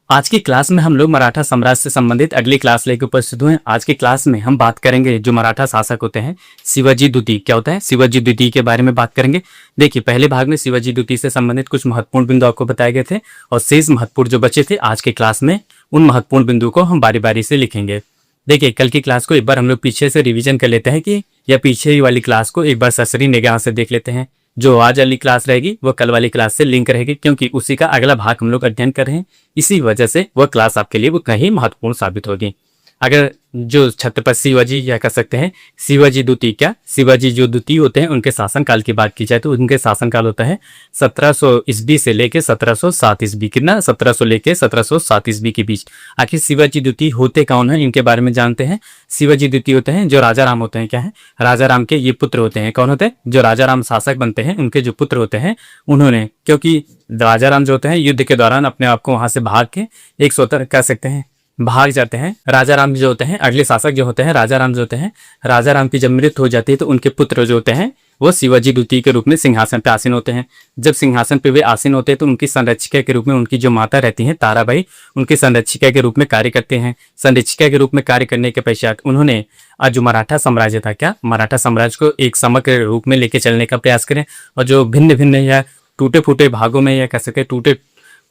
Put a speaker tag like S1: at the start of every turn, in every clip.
S1: आज की क्लास में हम लोग मराठा साम्राज्य से संबंधित अगली क्लास लेकर उपस्थित हुए हैं। आज की क्लास में हम बात करेंगे जो मराठा शासक होते हैं शिवाजी द्वितीय। क्या होता है शिवाजी द्वितीय के बारे में बात करेंगे। देखिए, पहले भाग में शिवाजी द्वितीय से संबंधित कुछ महत्वपूर्ण बिंदु आपको बताए गए थे और शेष महत्वपूर्ण जो बचे थे आज की क्लास में उन महत्वपूर्ण बिंदु को हम बारी बारी से लिखेंगे। देखिए, कल की क्लास को एक बार हम लोग पीछे से रिविजन कर लेते हैं कि या पीछे वाली क्लास को एक बार सरसरी निगाह से देख लेते हैं। जो आज वाली क्लास रहेगी वो कल वाली क्लास से लिंक रहेगी, क्योंकि उसी का अगला भाग हम लोग अध्ययन कर रहे हैं। इसी वजह से वह क्लास आपके लिए वो कहीं महत्वपूर्ण साबित होगी। अगर जो छत्रपति शिवाजी या कह सकते हैं शिवाजी द्वितीय, क्या शिवाजी जो द्वितीय होते हैं उनके शासनकाल की बात की जाए तो उनके शासनकाल होता है 1700 ईस्वी से लेके 1707 ईस्वी। कितना? 1700 लेके 1707 ईस्वी के बीच। आखिर शिवाजी द्वितीय होते कौन है, इनके बारे में जानते हैं। शिवाजी द्वितीय होते हैं जो राजा राम होते हैं। क्या है? राजा राम के ये पुत्र होते हैं। कौन होते हैं? जो राजा राम शासक बनते हैं उनके जो पुत्र होते हैं उन्होंने, क्योंकि राजा राम जो होते हैं युद्ध के दौरान अपने आप को वहां से भाग के एक स्वतंत्र कह सकते हैं भाग जाते हैं। राजा राम जो होते हैं, अगले शासक जो होते हैं राजा राम जो होते हैं, राजा राम की जब मृत्यु हो जाती है तो उनके पुत्र जो होते हैं वो शिवाजी द्वितीय के रूप में सिंहासन पे आसीन होते हैं। जब सिंहासन पे वे आसीन होते हैं तो उनकी संरक्षिका के रूप में उनकी जो माता रहती हैं ताराबाई, उनकी संरक्षिका के रूप में कार्य करते हैं। संरक्षिका के रूप में कार्य करने के पश्चात उन्होंने आज जो मराठा साम्राज्य था, क्या मराठा साम्राज्य को एक समग्र रूप में लेके चलने का प्रयास करें और जो भिन्न भिन्न या टूटे फूटे भागों में या कह सके टूटे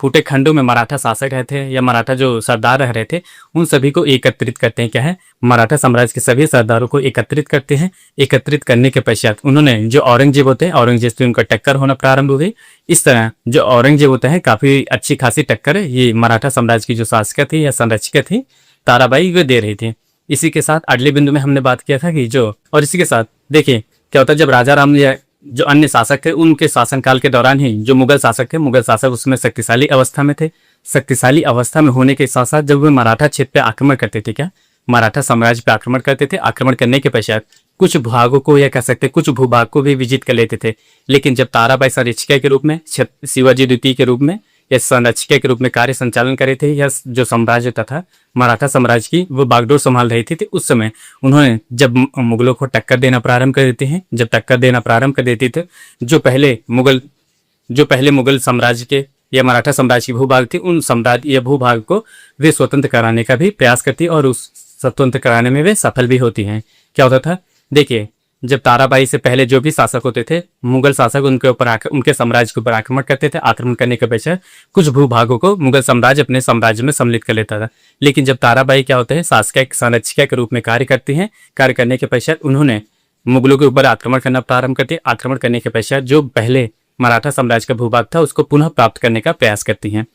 S1: फूटे खंडों में मराठा शासक रहे थे या मराठा जो सरदार रह रहे थे उन सभी को एकत्रित करते हैं। क्या है? मराठा साम्राज्य के सभी सरदारों को एकत्रित करते हैं। एकत्रित करने के पश्चात उन्होंने जो औरंगजेब होते हैं, औरंगजेब से उनका टक्कर होना प्रारंभ हो गई। इस तरह जो औरंगजेब होता है काफी अच्छी खासी टक्कर ये मराठा साम्राज्य की जो शासक थी या संरक्षिका थी ताराबाई वे दे रही थी। इसी के साथ अगले बिंदु में हमने बात किया था कि जो और इसी के साथ देखिए क्या होता है, जब राजा राम या जो अन्य शासक थे उनके शासनकाल के दौरान ही जो मुगल शासक थे, मुगल शासक उसमें शक्तिशाली अवस्था में थे। शक्तिशाली अवस्था में होने के साथ साथ जब वे मराठा क्षेत्र पे आक्रमण करते थे, क्या मराठा साम्राज्य पे आक्रमण करते थे, आक्रमण करने के पश्चात कुछ भागों को या कह सकते कुछ भूभाग को भी विजित कर लेते थे। लेकिन जब ताराबाई संरक्षिका के रूप में, शिवाजी द्वितीय के रूप में या संरक्षिका के रूप में कार्य संचालन करे थे या जो साम्राज्य तथा मराठा साम्राज्य की वो बागडोर संभाल रही थी उस समय उन्होंने जब मुगलों को टक्कर देना प्रारंभ कर देते हैं, जब टक्कर देना प्रारंभ कर देते थे जो पहले मुगल साम्राज्य के या मराठा साम्राज्य की भूभाग थी उन साम्राज्य या भूभाग को वे स्वतंत्र कराने का भी प्रयास करती और उस स्वतंत्र कराने में वे सफल भी होती हैं। क्या होता था? देखिए, जब ताराबाई से पहले जो भी शासक होते थे मुगल शासक उनके साम्राज्य के ऊपर आक्रमण करते थे। आक्रमण करने के पश्चात कुछ भूभागों को मुगल साम्राज्य अपने साम्राज्य में सम्मिलित कर लेता था। लेकिन जब ताराबाई क्या होते हैं शासक संरक्षिका के रूप में कार्य करती हैं, कार्य करने के पश्चात उन्होंने मुगलों के ऊपर आक्रमण करना प्रारंभ करती है। आक्रमण करने के पश्चात जो पहले मराठा साम्राज्य का भूभाग था उसको पुनः प्राप्त करने का प्रयास करती हैं।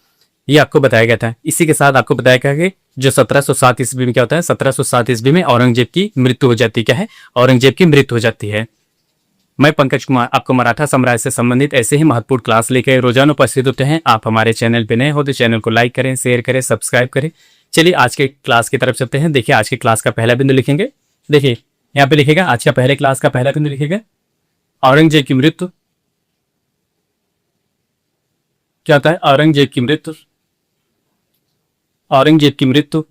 S1: ये आपको बताया गया था। इसी के साथ आपको बताया गया कि जो 1707 ईस्वी में क्या होता है, 1707 ईस्वी में औरंगजेब की मृत्यु हो जाती है। क्या है? औरंगजेब की मृत्यु हो जाती है। मैं पंकज कुमार आपको मराठा साम्राज्य से संबंधित ऐसे ही महत्वपूर्ण क्लास लेकर रोजाना उपस्थित होते हैं। आप हमारे चैनल पे नए हो तो चैनल को लाइक करें, शेयर करें, सब्सक्राइब करें। चलिए आज के क्लास की तरफ चलते हैं। देखिए, आज के क्लास का पहला बिंदु लिखेंगे। देखिए यहाँ पे लिखेगा आज का पहले क्लास का पहला बिंदु लिखेगा औरंगजेब की मृत्यु। क्या होता है? औरंगजेब की मृत्यु। औरंगजेब की मृत्यु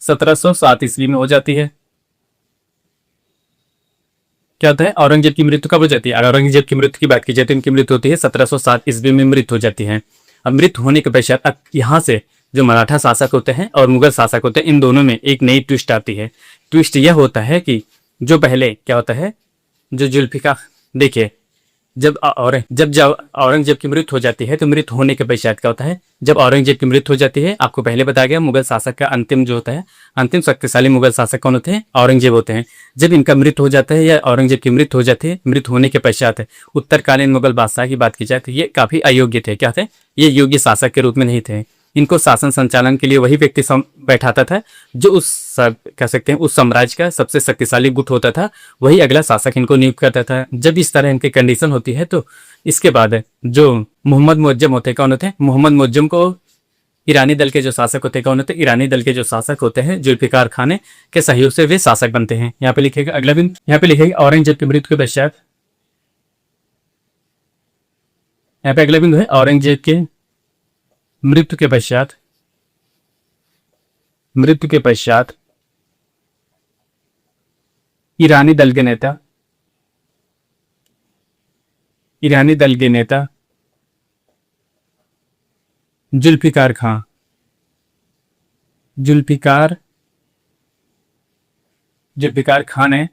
S1: 1707 ईस्वी में हो जाती है। क्या होता है? औरंगजेब की मृत्यु कब हो जाती है? अगर औरंगजेब की मृत्यु की बात की जाए तो इनकी मृत्यु होती है 1707 ईस्वी में मृत्यु हो जाती है। अब मृत्यु होने के पश्चात अब यहाँ से जो मराठा शासक होते हैं और मुगल शासक होते हैं इन दोनों में एक नई ट्विस्ट आती है। ट्विस्ट यह होता है कि जो पहले क्या होता है जो जुल्फिकार, देखिए जब औरंगजेब की मृत्यु हो जाती है तो मृत्यु होने के पश्चात क्या होता है, जब औरंगजेब की मृत्यु हो जाती है आपको पहले बताया गया मुगल शासक का अंतिम जो होता है, अंतिम शक्तिशाली मुगल शासक कौन होते हैं? औरंगजेब होते हैं। जब इनका मृत्यु हो जाता है या औरंगजेब की मृत्यु हो जाती है, मृत्यु होने के पश्चात उत्तरकालीन मुगल बादशाह की बात की जाए तो ये काफी अयोग्य थे। क्या थे? ये योग्य शासक के रूप में नहीं थे। इनको शासन संचालन के लिए वही व्यक्ति बैठाता था जो कह सकते हैं उस साम्राज्य का सबसे शक्तिशाली गुट होता था, वही अगला शासक इनको नियुक्त करता था। जब इस तरह इनकी कंडीशन होती है तो इसके बाद जो मोहम्मद मुअज्जम होते कौन होते हैं? मोहम्मद मुअज्जम को ईरानी दल के जो शासक होते कौन होते? ईरानी दल के जो शासक होते हैं जुल्फिकार खान के सहयोग से वे शासक बनते हैं। यहाँ पे लिखेगा अगला बिंदु, यहाँ पे लिखेगा औरंगजेब की मृत्यु के पश्चात, यहाँ पे अगला बिंदु है औरंगजेब के मृत्यु के पश्चात ईरानी दल के नेता जुल्फिकार खां, जुल्फिकार जुल्फिकार खान ने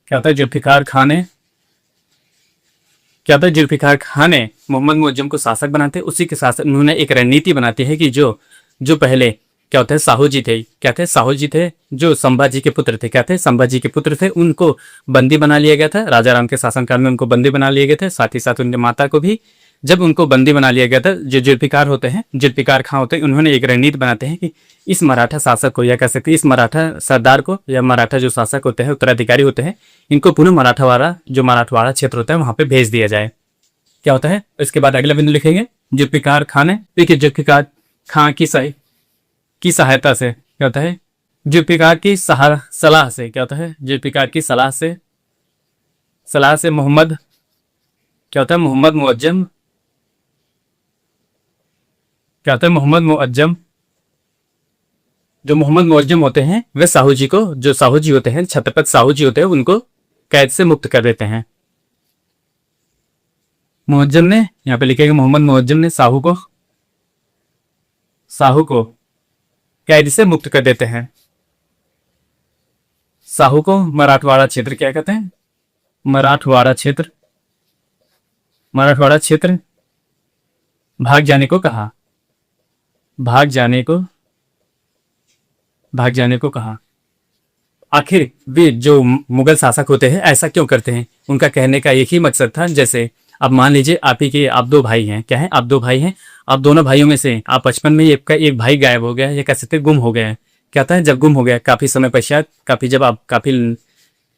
S1: क्या होता है, जुल्फिकार खान ने क्या होता है, जुल्फिकार खान ने मोहम्मद मुअज्जम को शासक बनाते हैं। उसी के साथ उन्होंने एक रणनीति बनाती है कि जो जो पहले क्या होता है साहू जी थे, क्या थे साहू जी थे, जो संभाजी के पुत्र थे, क्या थे संभाजी के पुत्र थे, उनको बंदी बना लिया गया था। राजा राम के शासनकाल में उनको बंदी बना लिए गए थे, साथ ही साथ उनके माता को भी। जब उनको बंदी बना लिया गया था, जो जुल्फिकार होते हैं, जुल्फिकार खां होते हैं, उन्होंने एक रणनीति बनाते हैं कि इस मराठा शासक को, या कह सकते हैं इस मराठा सरदार को, या मराठा जो शासक होते हैं, उत्तराधिकारी होते हैं, इनको पुनः मराठवाड़ा, जो मराठवाड़ा क्षेत्र होता है वहां पे भेज दिया जाए। क्या होता है, इसके बाद अगला बिंदु लिखेंगे जुल्फिकार खान ने, देखिए जुल्फिकार खां की सहायता से क्या होता है, जुल्फिकार की सलाह से क्या होता है, जुल्फिकार की सलाह से मोहम्मद क्या होता है, मोहम्मद मुअज्जम क्या होता है, मोहम्मद मुअज्जम, जो मोहम्मद मुअज्जम होते हैं वे साहू जी को, जो साहू जी होते हैं, छत्रपति साहू जी होते हैं, उनको कैद से मुक्त कर देते हैं। मुअज्जम ने, यहाँ पे लिखेगा मोहम्मद मुअज्जम ने साहू को कैद से मुक्त कर देते हैं। साहू को मराठवाड़ा क्षेत्र क्या कहते हैं, मराठवाड़ा क्षेत्र भाग जाने को कहा, भाग जाने को कहा। आखिर वे जो मुगल शासक होते हैं ऐसा क्यों करते हैं, उनका कहने का एक ही मकसद था। जैसे अब मान लीजिए आप दो भाई हैं, क्या है, आप दो भाई हैं, आप दोनों भाइयों में से आप बचपन में एक का एक भाई गायब हो गया, या कह सकते गुम हो गया है। क्या था, जब गुम हो गया काफी समय पश्चात, जब आप काफी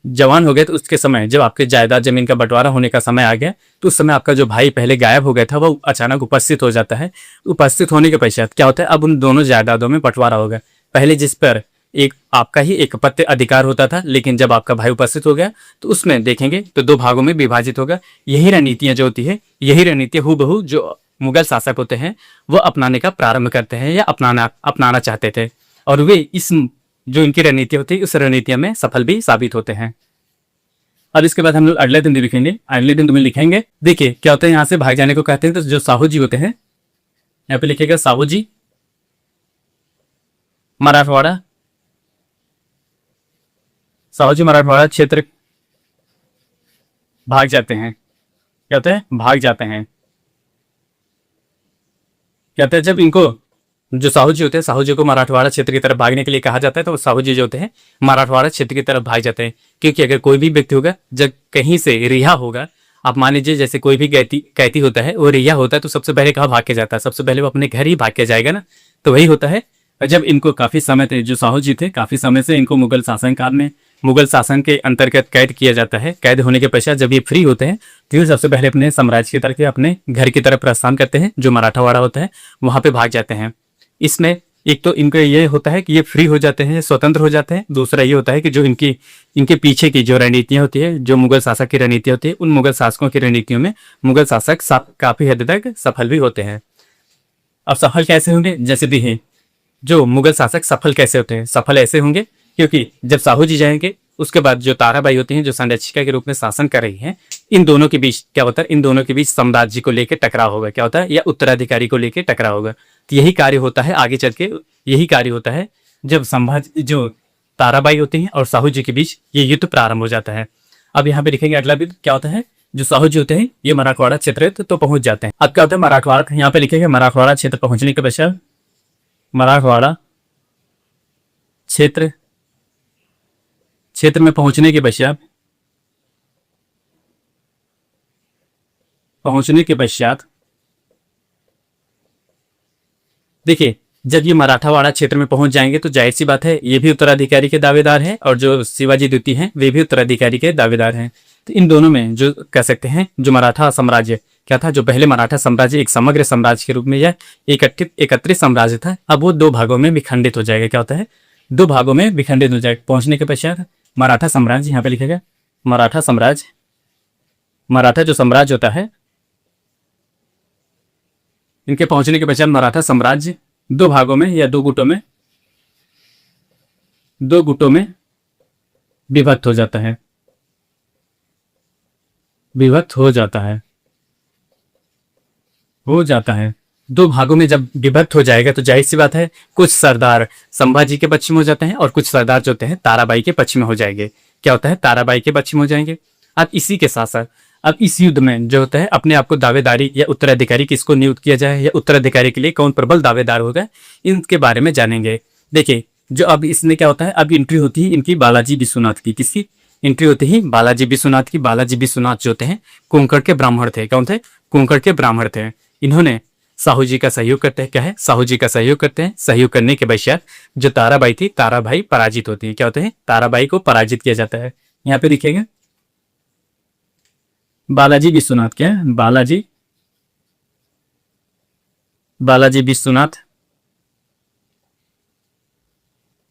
S1: जवान हो गए, तो उसके समय जब आपके जायदाद जमीन का बंटवारा होने का समय आ गया, तो उस समय आपका जो भाई पहले गायब हो गया था वो अचानक उपस्थित हो जाता है। उपस्थित होने के पश्चात क्या होता है, अब उन दोनों जायदादों में बंटवारा होगा। पहले जिस पर एक आपका ही एक पत्ते अधिकार होता था, लेकिन जब आपका भाई उपस्थित हो गया तो उसमें देखेंगे तो दो भागों में विभाजित होगा। यही रणनीतियां जो होती है, यही रणनीतियां हूबहू जो मुगल शासक होते हैं वो अपनाने का प्रारंभ करते हैं, या अपनाना चाहते थे, और वे इस जो इनकी रणनीति होती है उस रणनीतियों में सफल भी साबित होते हैं। और इसके बाद हम लोग अगले दिन लिखेंगे, अगले दिन तुम्हें लिखेंगे, देखिए क्या होता है, यहाँ से भाग जाने को कहते हैं। तो जो साहू जी होते हैं, यहाँ पे लिखेगा साहू जी मराठवाड़ा क्षेत्र भाग जाते हैं। क्या होता है, भाग जाते हैं। क्या होता है, जब इनको जो साहू जी होते हैं, साहू जी को मराठवाड़ा क्षेत्र की तरफ भागने के लिए कहा जाता है, तो साहू जी जो होते हैं मराठवाड़ा क्षेत्र की तरफ भाग जाते हैं। क्योंकि अगर कोई भी व्यक्ति होगा जब कहीं से रिहा होगा, आप मान लीजिए जैसे कोई भी कैदी होता है, वो रिहा होता है तो सबसे पहले कहाँ भाग के जाता है, सबसे पहले वो अपने घर ही भाग के जाएगा ना। तो वही होता है। जब इनको काफी समय थे, जो साहू जी थे, काफी समय से इनको मुगल शासनकाल में, मुगल शासन के अंतर्गत कैद किया जाता है। कैद होने के पश्चात जब ये फ्री होते हैं तो ये सबसे पहले अपने साम्राज्य की तरफ, अपने घर की तरफ प्रस्थान करते हैं, जो मराठावाड़ा होता है वहां पे भाग जाते हैं। इसमें एक तो इनको ये होता है कि ये फ्री हो जाते हैं, स्वतंत्र हो जाते हैं। दूसरा ये होता है कि जो इनके पीछे की जो रणनीतियां होती है, जो मुगल शासक की रणनीतियां होती है, उन मुगल शासकों की रणनीतियों में मुगल शासक काफी हद तक सफल भी होते हैं। अब सफल कैसे होंगे, जैसे देखिए जो मुगल शासक सफल कैसे होते हैं, सफल ऐसे होंगे क्योंकि जब साहू जी जाएंगे उसके बाद जो ताराबाई होती हैं, जो संरक्षिका के रूप में शासन कर रही हैं, इन दोनों के बीच क्या होता है, इन दोनों के बीच साम्राज्य को लेकर टकराव होगा। क्या होता है, या उत्तराधिकारी को लेकर टकराव होगा। तो यही कार्य होता है आगे चल के, यही कार्य होता है जब संभाजी, जो ताराबाई होती हैं और साहू जी के बीच ये युद्ध प्रारंभ हो जाता है। अब यहाँ पे लिखेंगे अगला युद्ध क्या होता है, जो साहू जी होते हैं ये मराठवाड़ा क्षेत्र तो पहुंच जाते हैं। अब क्या होता है, मराठवाड़ा, यहाँ पे लिखेंगे मराठवाड़ा क्षेत्र पहुंचने के पश्चात, मराठवाड़ा क्षेत्र में पहुंचने के पश्चात देखिए जब ये मराठावाड़ा क्षेत्र में पहुंच जाएंगे तो जाहिर सी बात है ये भी उत्तराधिकारी के दावेदार हैं, और जो शिवाजी द्वितीय हैं वे भी उत्तराधिकारी के दावेदार हैं। तो इन दोनों में जो कह सकते हैं, जो मराठा साम्राज्य क्या था, जो पहले मराठा साम्राज्य एक समग्र साम्राज्य के रूप में या एकत्रित साम्राज्य था, अब वो दो भागों में विखंडित हो जाएगा। क्या होता है, दो भागों में विखंडित हो जाएगा। पहुंचने के पश्चात मराठा साम्राज्य, यहाँ पे लिखेगा मराठा साम्राज्य, मराठा जो साम्राज्य होता है, इनके पहुंचने के पश्चात मराठा साम्राज्य दो भागों में या दो गुटों में विभक्त हो जाता है, विभक्त हो जाता है। दो भागों में जब विभक्त हो जाएगा तो जाहिर सी बात है कुछ सरदार संभाजी के पक्ष में हो जाते हैं और कुछ सरदार जो होते हैं ताराबाई के पक्ष में हो जाएंगे। क्या होता है, ताराबाई के पक्ष में हो जाएंगे। अब इसी के साथ साथ अब इस युद्ध में जो होता है अपने आप को दावेदारी या उत्तराधिकारी किसको नियुक्त किया जाए या उत्तराधिकारी के लिए कौन प्रबल दावेदार होगा, इनके बारे में जानेंगे। देखिए जो अब इसमें क्या होता है, अब एंट्री होती है इनकी बालाजी विश्वनाथ की। किसकी एंट्री होती है? बालाजी विश्वनाथ की। बालाजी विश्वनाथ जो होते हैं कोंकण के ब्राह्मण थे। कौन थे? कोंकण के ब्राह्मण थे। इन्होंने साहू जी का सहयोग करते हैं। क्या है? साहू जी का सहयोग करते हैं। सहयोग करने के पश्चात जो ताराबाई थी, ताराबाई पराजित होती है। क्या होते हैं? ताराबाई को पराजित किया जाता है। यहाँ पे लिखेगा बालाजी विश्वनाथ। क्या है? बालाजी विश्वनाथ।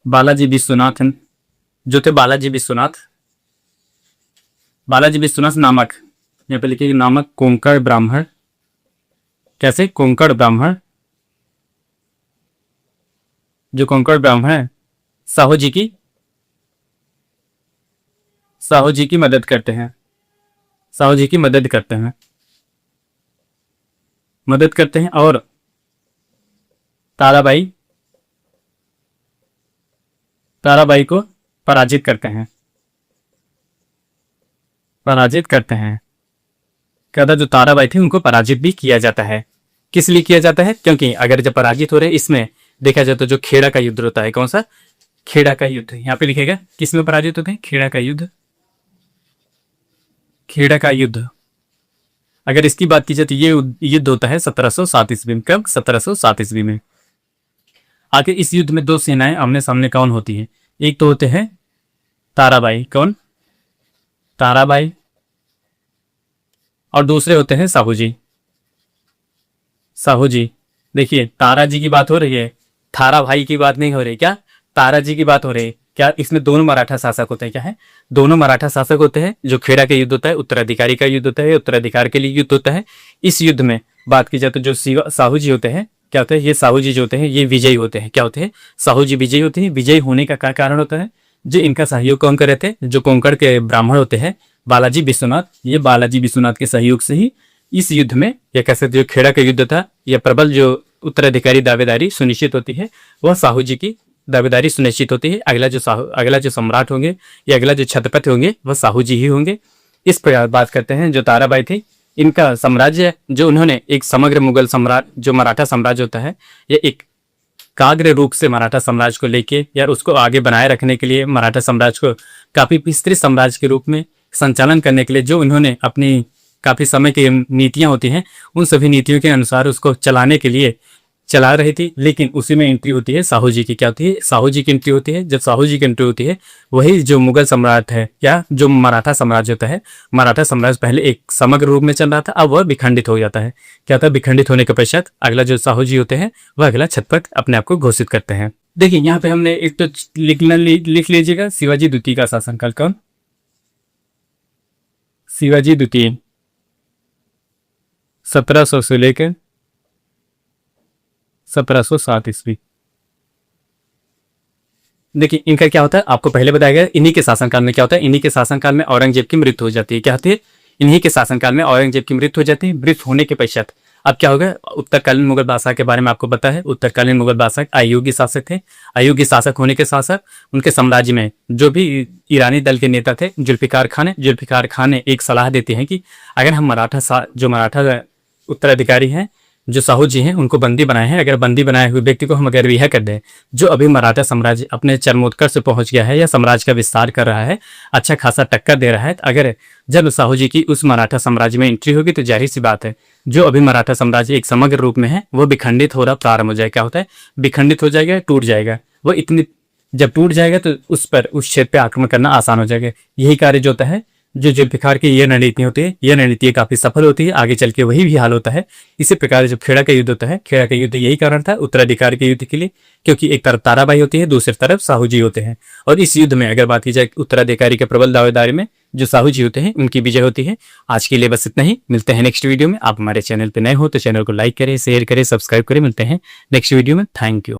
S1: बालाजी विश्वनाथ जो थे बालाजी विश्वनाथ नामक, यहाँ पे लिखिए नामक कोंकण ब्राह्मण। कैसे? कोंकण ब्राह्मण। जो कोंकण ब्राह्मण है साहू जी की मदद करते हैं। साहू जी की मदद करते हैं और ताराबाई को पराजित करते हैं। क्या था, जो ताराबाई थे उनको पराजित भी किया जाता है। किस लिए किया जाता है? क्योंकि अगर जब पराजित हो रहे इसमें देखा जाए तो जो खेड़ा का युद्ध होता है, कौन सा? खेड़ा का युद्ध। यहाँ पे लिखेगा किस में पराजित होते हैं? खेड़ा का युद्ध। अगर इसकी बात की जाए तो ये युद्ध होता है 1707 ईस्वी में। कब? 1707 ईस्वी में। आखिर इस युद्ध में दो सेनाएं आमने सामने कौन होती है? एक तो होते हैं ताराबाई। कौन? ताराबाई। और दूसरे होते हैं साहू जी। देखिए तारा जी की बात हो रही है, थारा भाई की बात नहीं हो रही। क्या? तारा जी की बात हो रही है। क्या इसमें दोनों मराठा शासक होते हैं? क्या है? दोनों मराठा शासक होते हैं। जो खेड़ा का युद्ध होता है उत्तराधिकारी का युद्ध होता है, उत्तराधिकार के लिए युद्ध होता है। इस युद्ध में बात की जाए तो जो साहू जी होते हैं, क्या होता है, ये साहू जी जो होते हैं ये विजयी होते हैं। क्या होते हैं? साहू जी विजयी होते हैं। विजयी होने का क्या कारण होता है? जो इनका सहयोग कौन कर रहे थे? जो कोंकण के ब्राह्मण होते हैं बालाजी विश्वनाथ। ये बालाजी विश्वनाथ के सहयोग से ही इस युद्ध में, या कह सकते जो खेड़ा का युद्ध था, या प्रबल जो उत्तराधिकारी दावेदारी सुनिश्चित होती है वह साहू जी की दावेदारी सुनिश्चित होती है। अगला जो सम्राट होंगे या अगला जो छत्रपति होंगे वह साहू जी ही होंगे। इस पर बात करते हैं जो ताराबाई थी, इनका साम्राज्य जो उन्होंने एक समग्र मुगल सम्राट जो मराठा साम्राज्य होता है, यह एक काग्र रूप से मराठा साम्राज्य को लेके या उसको आगे बनाए रखने के लिए, मराठा साम्राज्य को काफी विस्तृत साम्राज्य के रूप में संचालन करने के लिए जो उन्होंने अपनी काफी समय की नीतियां होती हैं, उन सभी नीतियों के अनुसार उसको चलाने के लिए चला रही थी। लेकिन उसी में एंट्री होती है साहू जी की। क्या होती है? साहू जी की एंट्री होती है। जब साहू जी की एंट्री होती है, वही जो मुगल सम्राट है या जो मराठा साम्राज्य होता है, मराठा साम्राज्य पहले एक समग्र रूप में चल रहा था, अब वह विखंडित हो जाता है। क्या होता है? विखंडित होने के पश्चात अगला जो साहू जी होते हैं वह अगला छत्रपति अपने आप को घोषित करते हैं। देखिए यहाँ पे हमने एक तो लिख लीजिएगा शिवाजी द्वितीय का शासनकाल। कौन? शिवाजी द्वितीय 1700 से लेकर 1707 ईस्वी। देखिए इनका क्या होता है, आपको पहले बताया गया। इन्हीं के शासनकाल में क्या होता है, इन्हीं के शासनकाल में औरंगजेब की मृत्यु हो जाती है। क्या होती है? इन्हीं के शासनकाल में औरंगजेब की मृत्यु हो जाती है। मृत्यु होने के पश्चात अब क्या होगा, उत्तरकालीन मुगल बादशाह के बारे में आपको पता है। उत्तरकालीन मुगल बादशाह अयोग्य शासक थे। अयोग्य शासक होने के साथ साथ उनके साम्राज्य में जो भी ईरानी दल के नेता थे, जुल्फिकार खान ने एक सलाह देते हैं कि अगर हम मराठा उत्तराधिकारी हैं, जो साहू जी हैं, उनको बंदी बनाए हैं, अगर बंदी बनाए हुए व्यक्ति को हम अगर रिहा कर दें, जो अभी मराठा साम्राज्य अपने चरमोत्कर्ष से पहुंच गया है या साम्राज्य का विस्तार कर रहा है, अच्छा खासा टक्कर दे रहा है, अगर जब साहू जी की उस मराठा साम्राज्य में एंट्री होगी तो जाहिर सी बात है जो अभी मराठा साम्राज्य एक समग्र रूप में है वो विखंडित हो रहा प्रारंभ हो जाएगा। क्या होता है? विखंडित हो जाएगा, टूट जाएगा। वो इतनी जब टूट जाएगा तो उस क्षेत्र पे आक्रमण करना आसान हो जाएगा। यही कार्य जो होता है, जो जुल्फिकार की ये रणनीति होती है, ये रणनीति काफी सफल होती है। आगे चल के वही भी हाल होता है। इसी प्रकार जब खेड़ा का युद्ध होता है, खेड़ा का युद्ध यही कारण था उत्तराधिकार के युद्ध के लिए, क्योंकि एक तरफ ताराबाई होती है, दूसरी तरफ साहू जी होते हैं। और इस युद्ध में अगर बात की जाए उत्तराधिकारी के प्रबल दावेदारी में जो साहू जी होते हैं उनकी विजय होती है। आज के लिए बस इतना ही। मिलते हैं नेक्स्ट वीडियो में। आप हमारे चैनल पर नए हो तो चैनल को लाइक करें, शेयर करें, सब्सक्राइब करें। मिलते हैं नेक्स्ट वीडियो में। Thank you.